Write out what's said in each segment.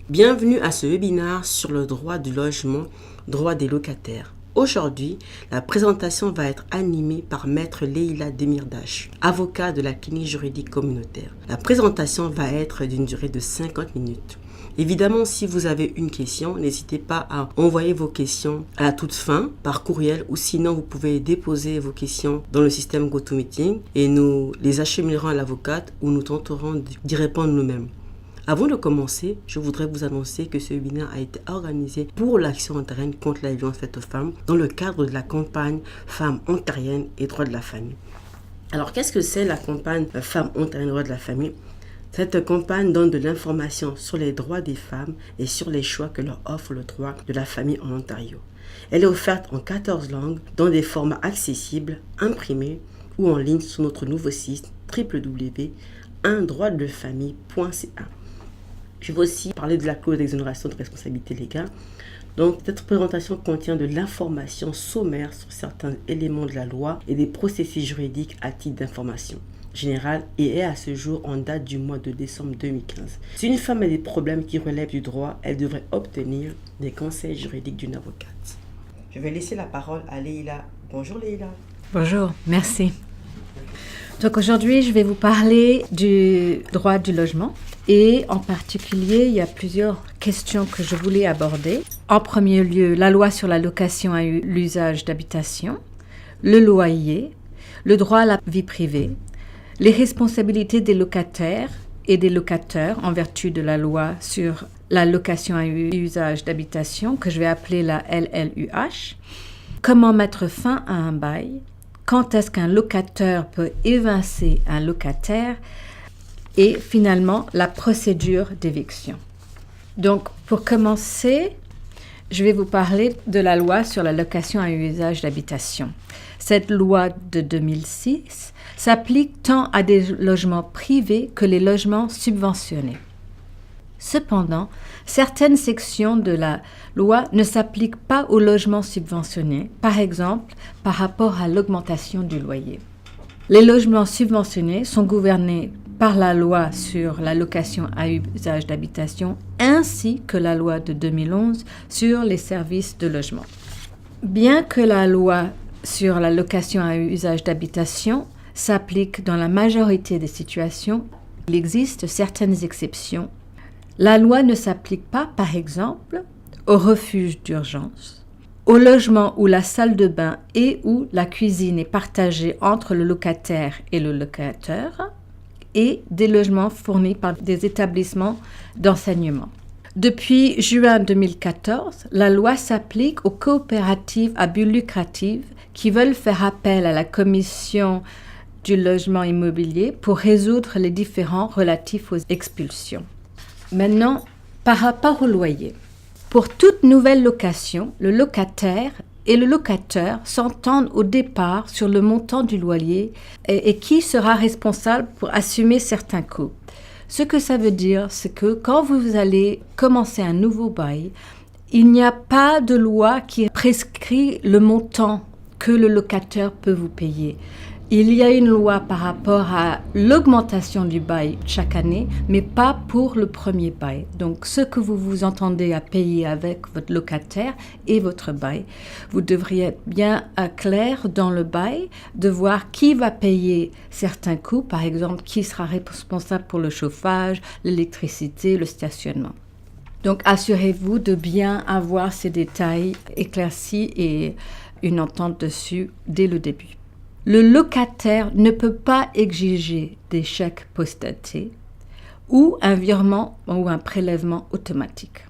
Bienvenue à ce webinaire sur le droit du logement, droit des locataires. Aujourd'hui, la présentation va être animée par Maître Leïla Demirdache, avocat de la clinique juridique communautaire. La présentation va être d'une durée de 50 minutes. Évidemment, si vous avez une question, n'hésitez pas à envoyer vos questions à la toute fin par courriel ou sinon vous pouvez déposer vos questions dans le système GoToMeeting et nous les acheminerons à l'avocate ou nous tenterons d'y répondre nous-mêmes. Avant de commencer, je voudrais vous annoncer que ce webinaire a été organisé pour l'action ontarienne contre la violence faite aux femmes dans le cadre de la campagne Femmes ontariennes et droits de la famille. Alors, qu'est-ce que c'est la campagne Femmes ontariennes et droits de la famille ? Cette campagne donne de l'information sur les droits des femmes et sur les choix que leur offre le droit de la famille en Ontario. Elle est offerte en 14 langues dans des formats accessibles, imprimés ou en ligne sur notre nouveau site www.undroitdefamille.ca. Je vais aussi parler de la clause d'exonération de responsabilité légale. Donc, cette présentation contient de l'information sommaire sur certains éléments de la loi et des processus juridiques à titre d'information générale et est à ce jour en date du mois de décembre 2015. Si une femme a des problèmes qui relèvent du droit, elle devrait obtenir des conseils juridiques d'une avocate. Je vais laisser la parole à Leïla. Bonjour Leïla. Bonjour, merci. Donc aujourd'hui, je vais vous parler du droit du logement et en particulier, il y a plusieurs questions que je voulais aborder. En premier lieu, la loi sur la location à l'usage d'habitation, le loyer, le droit à la vie privée, les responsabilités des locataires et des locataires en vertu de la loi sur la location à usage d'habitation que je vais appeler la LLUH, comment mettre fin à un bail, quand est-ce qu'un locataire peut évincer un locataire et finalement la procédure d'éviction. Donc pour commencer, je vais vous parler de la loi sur la location à usage d'habitation. Cette loi de 2006 s'applique tant à des logements privés que les logements subventionnés. Cependant, certaines sections de la loi ne s'appliquent pas aux logements subventionnés, par exemple par rapport à l'augmentation du loyer. Les logements subventionnés sont gouvernés par la loi sur la location à usage d'habitation ainsi que la loi de 2011 sur les services de logement. Bien que la loi sur la location à usage d'habitation s'applique dans la majorité des situations, il existe certaines exceptions. La loi ne s'applique pas, par exemple, aux refuges d'urgence, aux logements où la salle de bain et où la cuisine est partagée entre le locataire et le locataire, et des logements fournis par des établissements d'enseignement. Depuis juin 2014, la loi s'applique aux coopératives à but lucratif qui veulent faire appel à la Commission du logement immobilier pour résoudre les différends relatifs aux expulsions. Maintenant, par rapport au loyer. Pour toute nouvelle location, le locataire et le locataire s'entendent au départ sur le montant du loyer et qui sera responsable pour assumer certains coûts. Ce que ça veut dire, c'est que quand vous allez commencer un nouveau bail, il n'y a pas de loi qui prescrit le montant que le locataire peut vous payer. Il y a une loi par rapport à l'augmentation du bail chaque année, mais pas pour le premier bail. Donc, ce que vous vous entendez à payer avec votre locataire et votre bail, vous devriez être bien clair dans le bail de voir qui va payer certains coûts, par exemple, qui sera responsable pour le chauffage, l'électricité, le stationnement. Donc, assurez-vous de bien avoir ces détails éclaircis et une entente dessus dès le début. Le locataire ne peut pas exiger des chèques postdatés ou un virement ou un prélèvement automatique.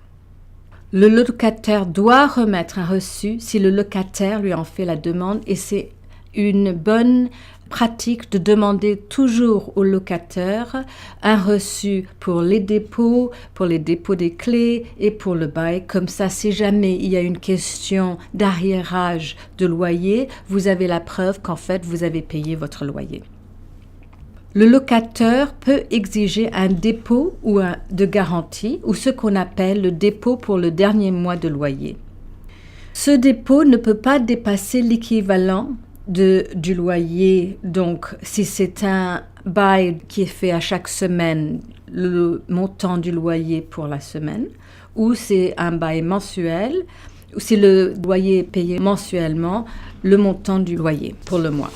Le locataire doit remettre un reçu si le locataire lui en fait la demande et c'est une bonne pratique de demander toujours au locataire un reçu pour les dépôts des clés et pour le bail. Comme ça, si jamais il y a une question d'arriérage de loyer, vous avez la preuve qu'en fait, vous avez payé votre loyer. Le locataire peut exiger un dépôt de garantie ou ce qu'on appelle le dépôt pour le dernier mois de loyer. Ce dépôt ne peut pas dépasser l'équivalent du loyer. Donc, si c'est un bail qui est fait à chaque semaine, le montant du loyer pour la semaine, ou c'est un bail mensuel, ou si le loyer est payé mensuellement, le montant du loyer pour le mois.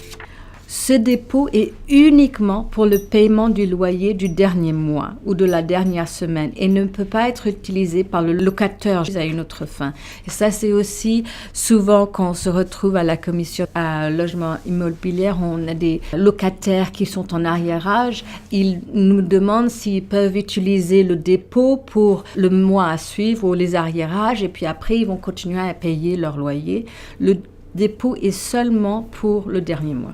Ce dépôt est uniquement pour le paiement du loyer du dernier mois ou de la dernière semaine et ne peut pas être utilisé par le locataire à une autre fin. Et ça, c'est aussi souvent quand on se retrouve à la commission à logement immobilier, on a des locataires qui sont en arriérage. Ils nous demandent s'ils peuvent utiliser le dépôt pour le mois à suivre ou les arriérages et puis après, ils vont continuer à payer leur loyer. Le dépôt est seulement pour le dernier mois.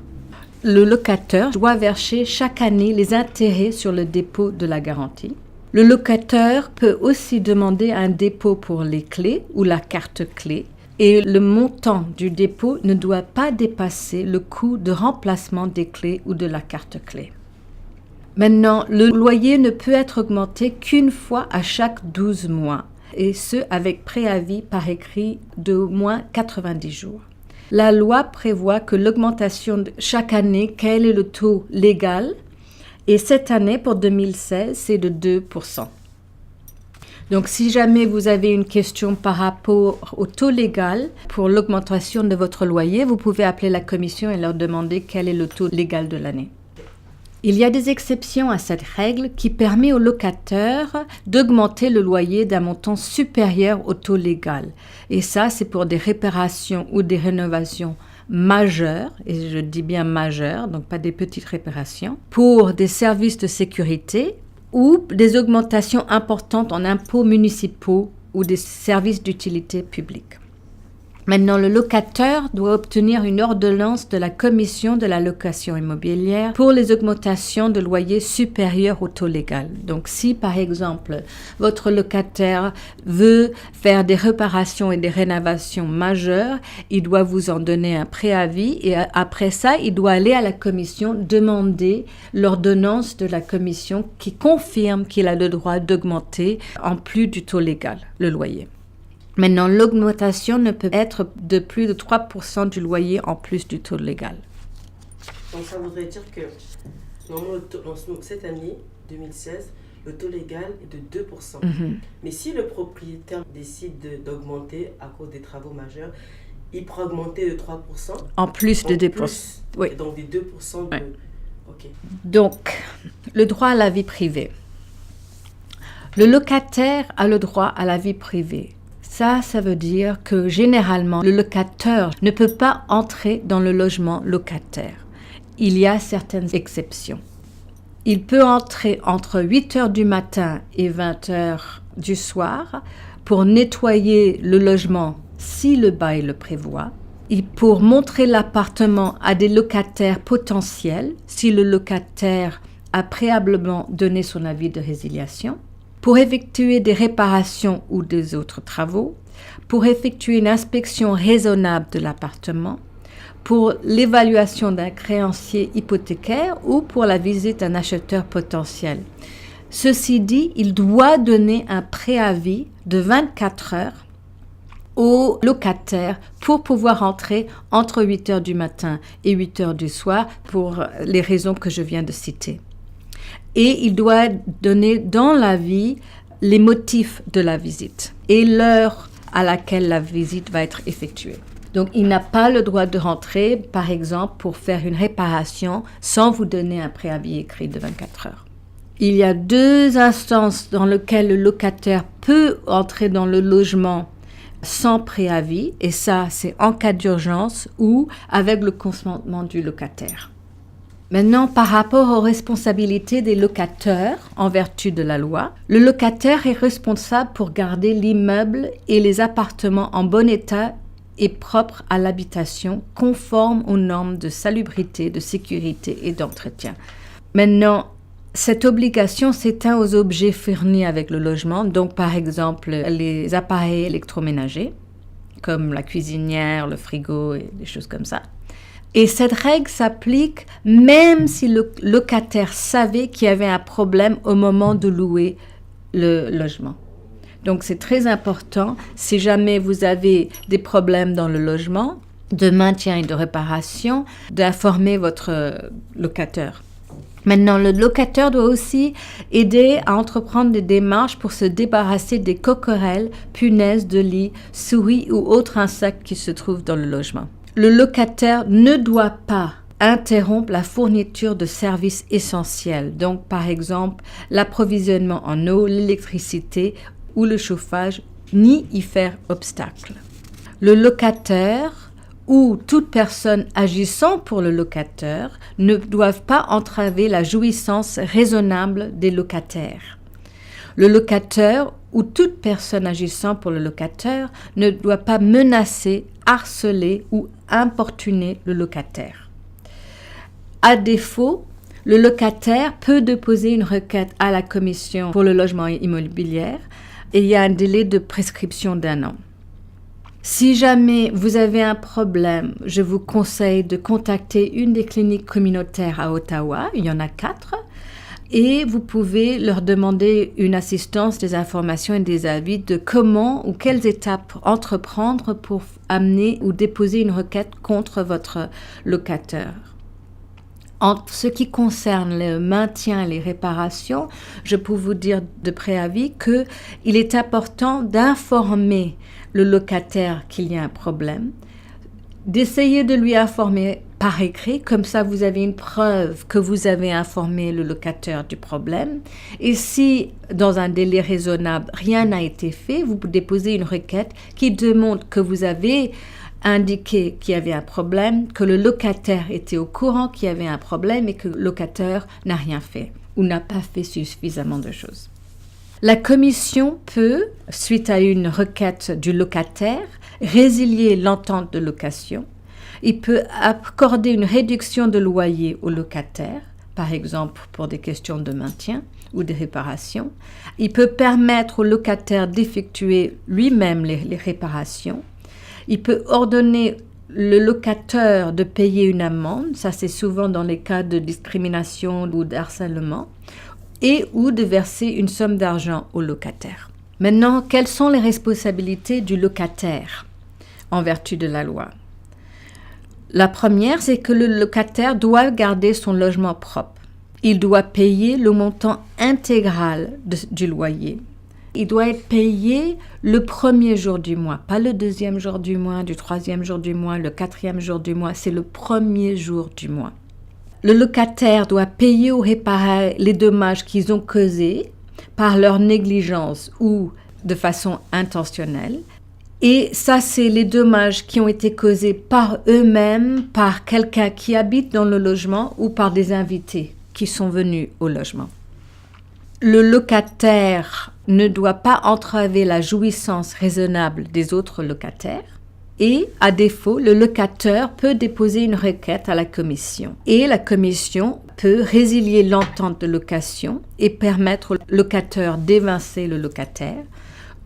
Le locataire doit verser chaque année les intérêts sur le dépôt de la garantie. Le locataire peut aussi demander un dépôt pour les clés ou la carte clé et le montant du dépôt ne doit pas dépasser le coût de remplacement des clés ou de la carte clé. Maintenant, le loyer ne peut être augmenté qu'une fois à chaque 12 mois et ce avec préavis par écrit d'au moins 90 jours. La loi prévoit que l'augmentation chaque année, quel est le taux légal? Et cette année, pour 2016, c'est de 2%. Donc, si jamais vous avez une question par rapport au taux légal pour l'augmentation de votre loyer, vous pouvez appeler la commission et leur demander quel est le taux légal de l'année. Il y a des exceptions à cette règle qui permet aux locataires d'augmenter le loyer d'un montant supérieur au taux légal. Et ça, c'est pour des réparations ou des rénovations majeures, et je dis bien majeures, donc pas des petites réparations, pour des services de sécurité ou des augmentations importantes en impôts municipaux ou des services d'utilité publique. Maintenant, le locataire doit obtenir une ordonnance de la commission de la location immobilière pour les augmentations de loyer supérieures au taux légal. Donc, si par exemple, votre locataire veut faire des réparations et des rénovations majeures, il doit vous en donner un préavis et après ça, il doit aller à la commission demander l'ordonnance de la commission qui confirme qu'il a le droit d'augmenter en plus du taux légal, le loyer. Maintenant, l'augmentation ne peut être de plus de 3% du loyer en plus du taux légal. Donc ça voudrait dire que cette année, 2016, le taux légal est de 2%. Mais si le propriétaire décide d'augmenter à cause des travaux majeurs, il pourra augmenter de 3%. En plus de 2%. Oui. Donc des 2% de... Oui. OK. Donc, le droit à la vie privée. Le locataire a le droit à la vie privée. Ça veut dire que généralement, le locataire ne peut pas entrer dans le logement locataire. Il y a certaines exceptions. Il peut entrer entre 8 heures du matin et 20 heures du soir pour nettoyer le logement si le bail le prévoit, et pour montrer l'appartement à des locataires potentiels si le locataire a préalablement donné son avis de résiliation, pour effectuer des réparations ou des autres travaux, pour effectuer une inspection raisonnable de l'appartement, pour l'évaluation d'un créancier hypothécaire ou pour la visite d'un acheteur potentiel. Ceci dit, il doit donner un préavis de 24 heures au locataire pour pouvoir entrer entre 8 heures du matin et 8 heures du soir pour les raisons que je viens de citer. Et il doit donner dans l'avis les motifs de la visite et l'heure à laquelle la visite va être effectuée. Donc, il n'a pas le droit de rentrer, par exemple, pour faire une réparation sans vous donner un préavis écrit de 24 heures. Il y a 2 instances dans lesquelles le locataire peut entrer dans le logement sans préavis, et ça, c'est en cas d'urgence ou avec le consentement du locataire. Maintenant, par rapport aux responsabilités des locataires en vertu de la loi, le locataire est responsable pour garder l'immeuble et les appartements en bon état et propres à l'habitation, conformes aux normes de salubrité, de sécurité et d'entretien. Maintenant, cette obligation s'étend aux objets fournis avec le logement, donc par exemple les appareils électroménagers, comme la cuisinière, le frigo et des choses comme ça. Et cette règle s'applique même si le locataire savait qu'il y avait un problème au moment de louer le logement. Donc c'est très important, si jamais vous avez des problèmes dans le logement, de maintien et de réparation, d'informer votre locataire. Maintenant, le locataire doit aussi aider à entreprendre des démarches pour se débarrasser des coquerelles, punaises de lit, souris ou autres insectes qui se trouvent dans le logement. Le locataire ne doit pas interrompre la fourniture de services essentiels, donc par exemple l'approvisionnement en eau, l'électricité ou le chauffage, ni y faire obstacle. Le locataire ou toute personne agissant pour le locataire ne doivent pas entraver la jouissance raisonnable des locataires. Le locataire ou toute personne agissant pour le locataire ne doit pas menacer, harceler ou importuner le locataire. À défaut, le locataire peut déposer une requête à la commission pour le logement immobilier et il y a un délai de prescription d'1 an. Si jamais vous avez un problème, je vous conseille de contacter une des cliniques communautaires à Ottawa, il y en a 4, et vous pouvez leur demander une assistance, des informations et des avis de comment ou quelles étapes entreprendre pour amener ou déposer une requête contre votre locataire. En ce qui concerne le maintien et les réparations, je peux vous dire de préavis qu'il est important d'informer le locataire qu'il y a un problème, d'essayer de lui informer par écrit, comme ça vous avez une preuve que vous avez informé le locataire du problème. Et si, dans un délai raisonnable, rien n'a été fait, vous déposez une requête qui démontre que vous avez indiqué qu'il y avait un problème, que le locataire était au courant qu'il y avait un problème et que le locataire n'a rien fait ou n'a pas fait suffisamment de choses. La commission peut, suite à une requête du locataire, résilier l'entente de location. Il peut accorder une réduction de loyer au locataire, par exemple pour des questions de maintien ou de réparation. Il peut permettre au locataire d'effectuer lui-même les réparations. Il peut ordonner le locataire de payer une amende, ça c'est souvent dans les cas de discrimination ou d'harcèlement, et ou de verser une somme d'argent au locataire. Maintenant, quelles sont les responsabilités du locataire en vertu de la loi? La première, c'est que le locataire doit garder son logement propre. Il doit payer le montant intégral du loyer. Il doit être payé le premier jour du mois, pas le deuxième jour du mois, du troisième jour du mois, le quatrième jour du mois, c'est le premier jour du mois. Le locataire doit payer ou réparer les dommages qu'ils ont causés par leur négligence ou de façon intentionnelle. Et ça, c'est les dommages qui ont été causés par eux-mêmes, par quelqu'un qui habite dans le logement ou par des invités qui sont venus au logement. Le locataire ne doit pas entraver la jouissance raisonnable des autres locataires. Et, à défaut, le locataire peut déposer une requête à la commission. Et la commission peut résilier l'entente de location et permettre au locataire d'évincer le locataire,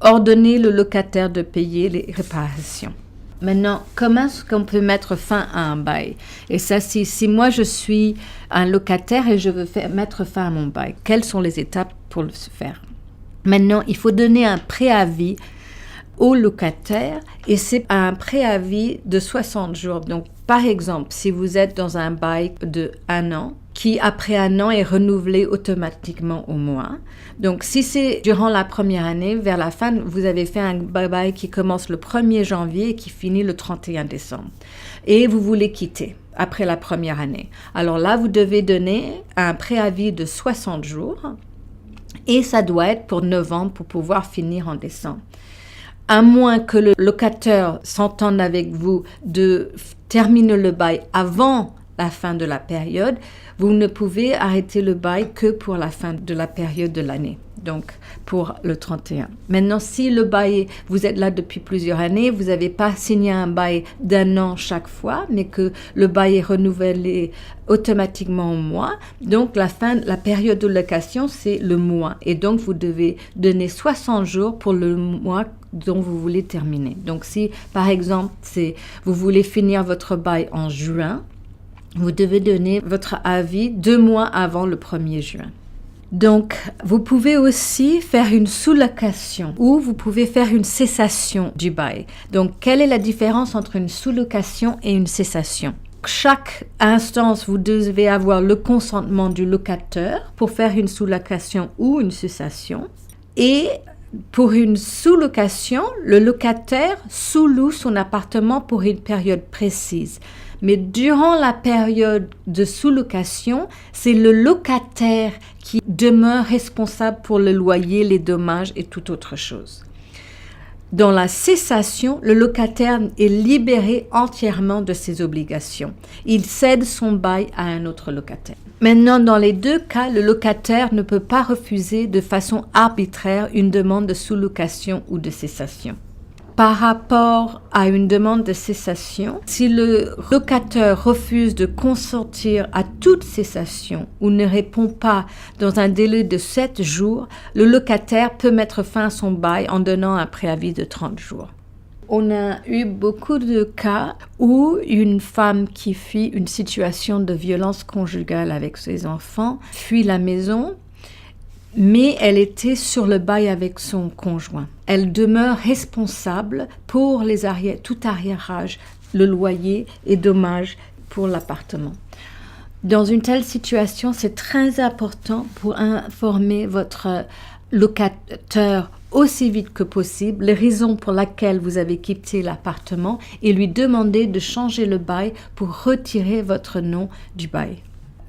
ordonner le locataire de payer les réparations. Maintenant, comment est-ce qu'on peut mettre fin à un bail? Et ça, si moi je suis un locataire et je veux mettre fin à mon bail, quelles sont les étapes pour le faire? Maintenant, il faut donner un préavis au locataire et c'est un préavis de 60 jours. Donc, par exemple, si vous êtes dans un bail de 1 an, qui après 1 an est renouvelé automatiquement au mois. Donc, si c'est durant la première année, vers la fin, vous avez fait un bail qui commence le 1er janvier et qui finit le 31 décembre. Et vous voulez quitter après la première année. Alors là, vous devez donner un préavis de 60 jours et ça doit être pour novembre pour pouvoir finir en décembre. À moins que le locataire s'entende avec vous de terminer le bail avant la fin de la période, vous ne pouvez arrêter le bail que pour la fin de la période de l'année, donc pour le 31. Maintenant, si le bail, vous êtes là depuis plusieurs années, vous n'avez pas signé un bail d'1 an chaque fois, mais que le bail est renouvelé automatiquement au mois, donc la période de location, c'est le mois. Et donc, vous devez donner 60 jours pour le mois dont vous voulez terminer. Donc, si, par exemple, vous voulez finir votre bail en juin, vous devez donner votre avis 2 mois avant le 1er juin. Donc, vous pouvez aussi faire une sous-location ou vous pouvez faire une cessation du bail. Donc, quelle est la différence entre une sous-location et une cessation? chaque instance, vous devez avoir le consentement du locataire pour faire une sous-location ou une cessation. Et pour une sous-location, le locataire sous-loue son appartement pour une période précise. Mais durant la période de sous-location, c'est le locataire qui demeure responsable pour le loyer, les dommages et toute autre chose. Dans la cessation, le locataire est libéré entièrement de ses obligations. Il cède son bail à un autre locataire. Maintenant, dans les deux cas, le locataire ne peut pas refuser de façon arbitraire une demande de sous-location ou de cessation. Par rapport à une demande de cessation, si le locataire refuse de consentir à toute cessation ou ne répond pas dans un délai de 7 jours, le locataire peut mettre fin à son bail en donnant un préavis de 30 jours. On a eu beaucoup de cas où une femme qui fuit une situation de violence conjugale avec ses enfants fuit la maison, mais elle était sur le bail avec son conjoint. Elle demeure responsable pour tout arriérage, le loyer et dommages pour l'appartement. Dans une telle situation, c'est très important pour informer votre locataire aussi vite que possible les raisons pour lesquelles vous avez quitté l'appartement et lui demander de changer le bail pour retirer votre nom du bail.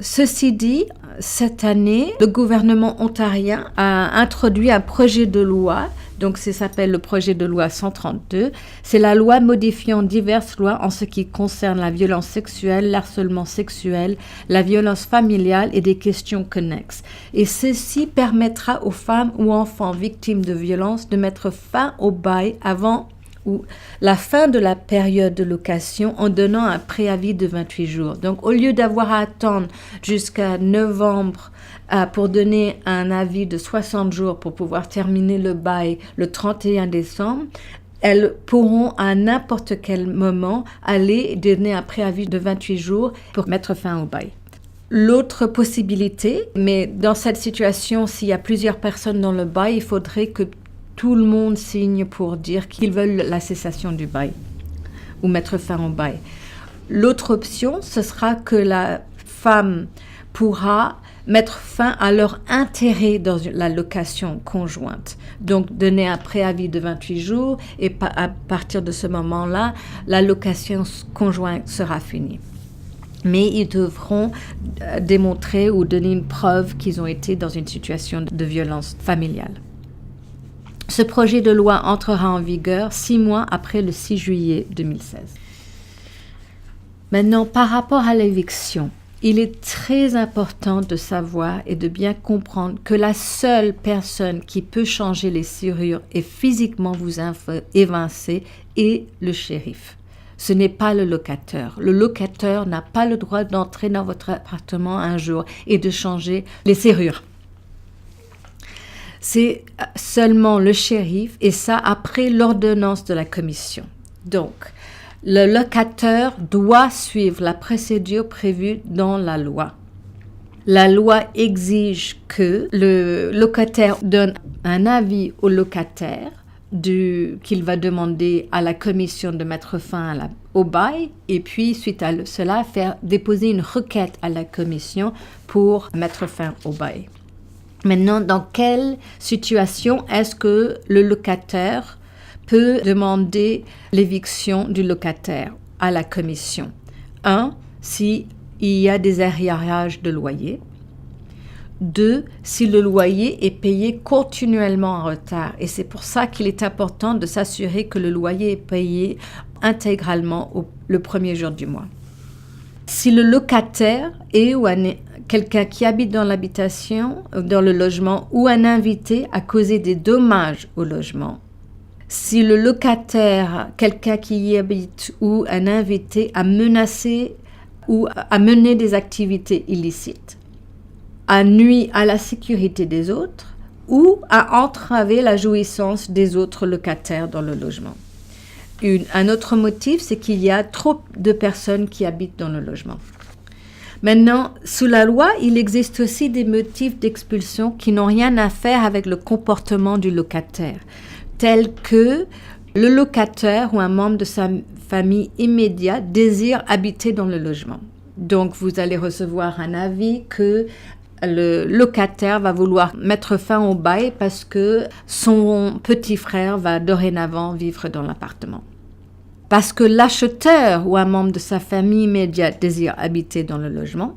Ceci dit, cette année, le gouvernement ontarien a introduit un projet de loi, donc ça s'appelle le projet de loi 132. C'est la loi modifiant diverses lois en ce qui concerne la violence sexuelle, l'harcèlement sexuel, la violence familiale et des questions connexes. Et ceci permettra aux femmes ou enfants victimes de violences de mettre fin au bail avant ou la fin de la période de location en donnant un préavis de 28 jours. Donc, au lieu d'avoir à attendre jusqu'à novembre pour donner un avis de 60 jours pour pouvoir terminer le bail le 31 décembre, elles pourront à n'importe quel moment aller donner un préavis de 28 jours pour mettre fin au bail. L'autre possibilité, mais dans cette situation, s'il y a plusieurs personnes dans le bail, il faudrait que tout le monde signe pour dire qu'ils veulent la cessation du bail ou mettre fin au bail. L'autre option, ce sera que la femme pourra mettre fin à leur intérêt dans la location conjointe. Donc, donner un préavis de 28 jours et à partir de ce moment-là, la location conjointe sera finie. Mais ils devront démontrer ou donner une preuve qu'ils ont été dans une situation de violence familiale. Ce projet de loi entrera en vigueur 6 mois après le 6 juillet 2016. Maintenant, par rapport à l'éviction, il est très important de savoir et de bien comprendre que la seule personne qui peut changer les serrures et physiquement vous évincer est le shérif. Ce n'est pas le locataire. Le locataire n'a pas le droit d'entrer dans votre appartement un jour et de changer les serrures. C'est seulement le shérif et ça après l'ordonnance de la commission. Donc, le locataire doit suivre la procédure prévue dans la loi. La loi exige que le locataire donne un avis au locataire qu'il va demander à la commission de mettre fin au bail et puis, suite à cela, déposer une requête à la commission pour mettre fin au bail. Maintenant, dans quelle situation est-ce que le locataire peut demander l'éviction du locataire à la commission? 1. S'il y a des arriérages de loyer. 2. Si le loyer est payé continuellement en retard. Et c'est pour ça qu'il est important de s'assurer que le loyer est payé intégralement le premier jour du mois. Si le locataire est ou quelqu'un qui habite dans l'habitation, dans le logement, ou un invité a causé des dommages au logement. Si le locataire, quelqu'un qui y habite ou un invité a menacé ou a mené des activités illicites, a nui à la sécurité des autres ou a entravé la jouissance des autres locataires dans le logement. Un autre motif, c'est qu'il y a trop de personnes qui habitent dans le logement. Maintenant, sous la loi, il existe aussi des motifs d'expulsion qui n'ont rien à faire avec le comportement du locataire, tels que Le locataire ou un membre de sa famille immédiate désire habiter dans le logement. Donc, vous allez recevoir un avis que le locataire va vouloir mettre fin au bail parce que son petit frère va dorénavant vivre dans l'appartement. Parce que l'acheteur ou un membre de sa famille immédiate désire habiter dans le logement.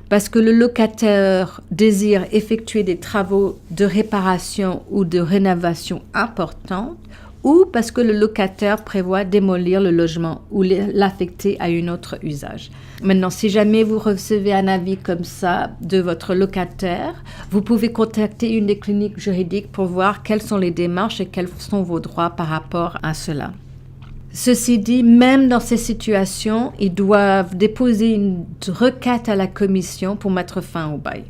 Parce que le locataire désire effectuer des travaux de réparation ou de rénovation importants, ou parce que le locataire prévoit démolir le logement ou l'affecter à un autre usage. Maintenant, si jamais vous recevez un avis comme ça de votre locataire, vous pouvez contacter une des cliniques juridiques pour voir quelles sont les démarches et quels sont vos droits par rapport à cela. Ceci dit, même dans ces situations, ils doivent déposer une requête à la commission pour mettre fin au bail.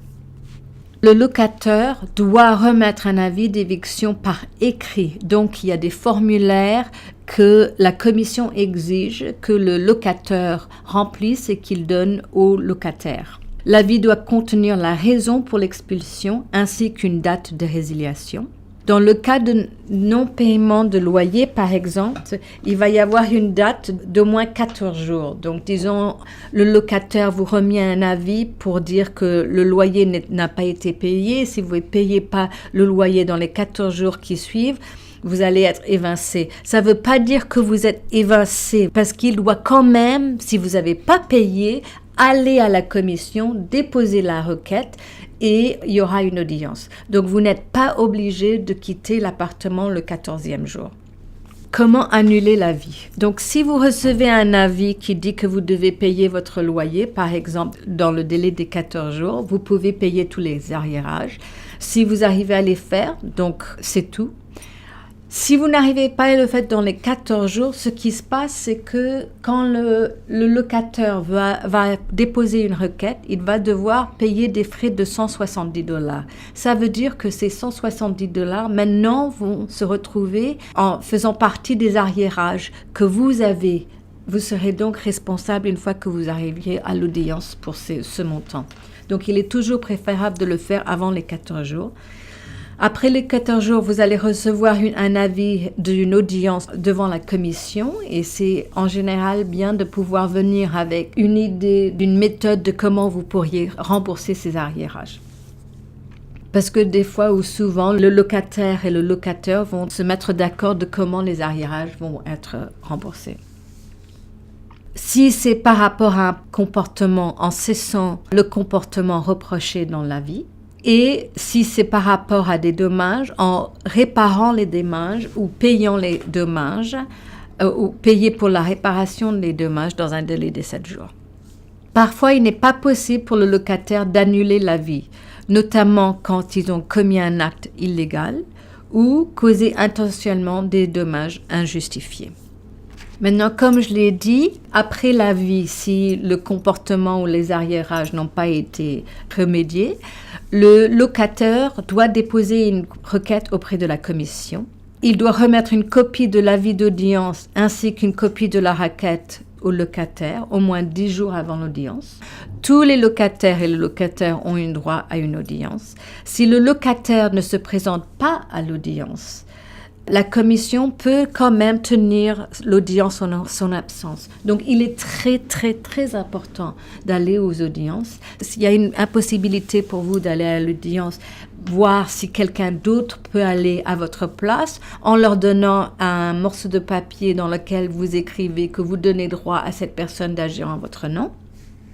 Le locataire doit remettre un avis d'éviction par écrit. Donc, il y a des formulaires que la commission exige que le locataire remplisse et qu'il donne au locataire. L'avis doit contenir la raison pour l'expulsion ainsi qu'une date de résiliation. Dans le cas de non-paiement de loyer, par exemple, il va y avoir une date d'au moins 14 jours. Donc, disons, le locataire vous remet un avis pour dire que le loyer n'a pas été payé. Si vous ne payez pas le loyer dans les 14 jours qui suivent, vous allez être évincé. Ça ne veut pas dire que vous êtes évincé, parce qu'il doit quand même, si vous n'avez pas payé, aller à la commission, déposer la requête et il y aura une audience. Donc, vous n'êtes pas obligé de quitter l'appartement le 14e jour. Comment annuler l'avis? Donc, si vous recevez un avis qui dit que vous devez payer votre loyer, par exemple, dans le délai des 14 jours, vous pouvez payer tous les arriérages. Si vous arrivez à les faire, donc c'est tout. Si vous n'arrivez pas à le faire dans les 14 jours, ce qui se passe, c'est que quand le locataire va déposer une requête, il va devoir payer des frais de $170. Ça veut dire que ces $170 maintenant vont se retrouver en faisant partie des arriérages que vous avez. Vous serez donc responsable une fois que vous arriviez à l'audience pour ce montant. Donc, il est toujours préférable de le faire avant les 14 jours. Après les 14 jours, vous allez recevoir un avis d'une audience devant la commission et c'est en général bien de pouvoir venir avec une idée d'une méthode de comment vous pourriez rembourser ces arriérages. Parce que des fois ou souvent, le locataire et le locataire vont se mettre d'accord de comment les arriérages vont être remboursés. Si c'est par rapport à un comportement en cessant le comportement reproché dans l'avis, et si c'est par rapport à des dommages, en réparant les dommages ou payant les dommages, ou payer pour la réparation des dommages dans un délai de 7 jours. Parfois, il n'est pas possible pour le locataire d'annuler l'avis, notamment quand ils ont commis un acte illégal ou causé intentionnellement des dommages injustifiés. Maintenant, comme je l'ai dit, après l'avis, si le comportement ou les arriérages n'ont pas été remédiés, le locataire doit déposer une requête auprès de la commission. Il doit remettre une copie de l'avis d'audience ainsi qu'une copie de la requête au locataire au moins 10 jours avant l'audience. Tous les locataires et le locataire ont un droit à une audience. Si le locataire ne se présente pas à l'audience, la commission peut quand même tenir l'audience en son absence. Donc, il est très, très, très important d'aller aux audiences. S'il y a une impossibilité pour vous d'aller à l'audience, voir si quelqu'un d'autre peut aller à votre place en leur donnant un morceau de papier dans lequel vous écrivez que vous donnez droit à cette personne d'agir en votre nom.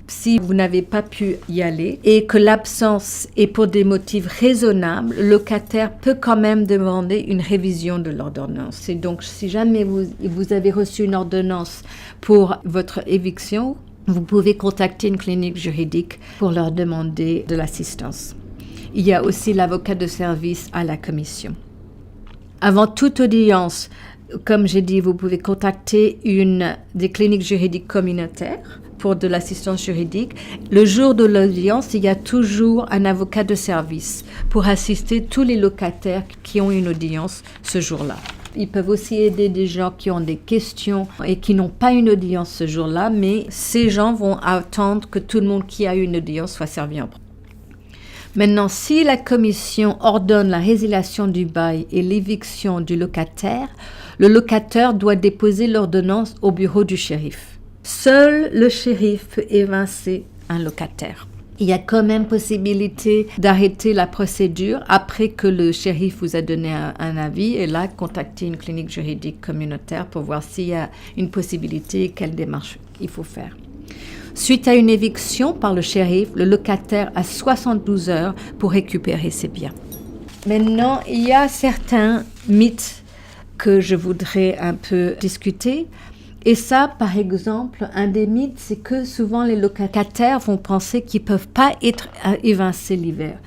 Si vous n'avez pas pu y aller et que l'absence est pour des motifs raisonnables, le locataire peut quand même demander une révision de l'ordonnance. Et donc, si jamais vous avez reçu une ordonnance pour votre éviction, vous pouvez contacter une clinique juridique pour leur demander de l'assistance. Il y a aussi l'avocat de service à la commission. Avant toute audience, comme j'ai dit, vous pouvez contacter une des cliniques juridiques communautaires pour de l'assistance juridique. Le jour de l'audience, il y a toujours un avocat de service pour assister tous les locataires qui ont une audience ce jour-là. Ils peuvent aussi aider des gens qui ont des questions et qui n'ont pas une audience ce jour-là, mais ces gens vont attendre que tout le monde qui a une audience soit servi en premier. Maintenant, si la commission ordonne la résiliation du bail et l'éviction du locataire, le locataire doit déposer l'ordonnance au bureau du shérif. Seul le shérif peut évincer un locataire. Il y a quand même possibilité d'arrêter la procédure après que le shérif vous a donné un avis et là, contacter une clinique juridique communautaire pour voir s'il y a une possibilité et quelle démarche il faut faire. Suite à une éviction par le shérif, le locataire a 72 heures pour récupérer ses biens. Maintenant, il y a certains mythes que je voudrais un peu discuter. Et ça, par exemple, un des mythes, c'est que souvent les locataires vont penser qu'ils ne peuvent pas être évincés l'hiver.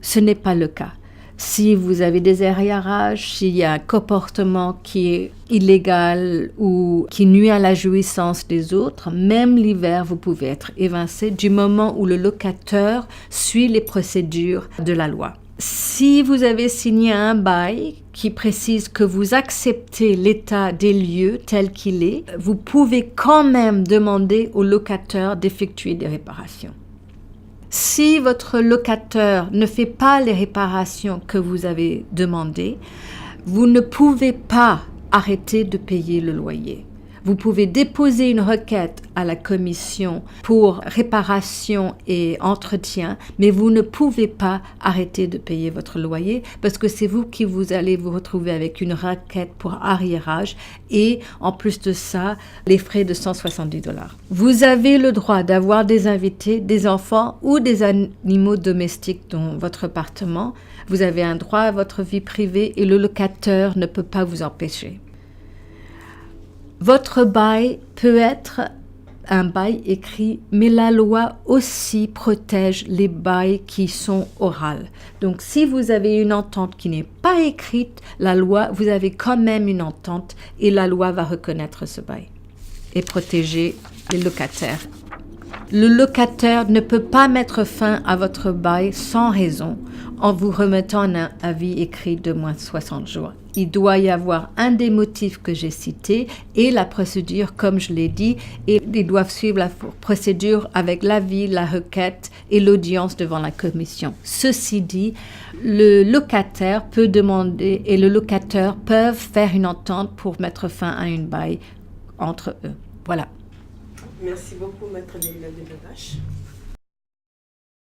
Ce n'est pas le cas. Si vous avez des arriérages, s'il y a un comportement qui est illégal ou qui nuit à la jouissance des autres, même l'hiver, vous pouvez être évincé du moment où le locataire suit les procédures de la loi. Si vous avez signé un bail qui précise que vous acceptez l'état des lieux tel qu'il est, vous pouvez quand même demander au locataire d'effectuer des réparations. Si votre locataire ne fait pas les réparations que vous avez demandées, vous ne pouvez pas arrêter de payer le loyer. Vous pouvez déposer une requête à la commission pour réparation et entretien, mais vous ne pouvez pas arrêter de payer votre loyer parce que c'est vous qui allez vous retrouver avec une requête pour arriérage et en plus de ça, les frais de 170 $. Vous avez le droit d'avoir des invités, des enfants ou des animaux domestiques dans votre appartement. Vous avez un droit à votre vie privée et le locataire ne peut pas vous empêcher. Votre bail peut être un bail écrit, mais la loi aussi protège les bails qui sont orales. Donc, si vous avez une entente qui n'est pas écrite, la loi, vous avez quand même une entente et la loi va reconnaître ce bail et protéger les locataires. Le locataire ne peut pas mettre fin à votre bail sans raison en vous remettant un avis écrit de moins de 60 jours. Il doit y avoir un des motifs que j'ai cités et la procédure, comme je l'ai dit, et ils doivent suivre la procédure avec l'avis, la requête et l'audience devant la commission. Ceci dit, le locataire peut demander et le locataire peuvent faire une entente pour mettre fin à une bail entre eux. Voilà. Merci beaucoup, Maître Leïla Demirdache.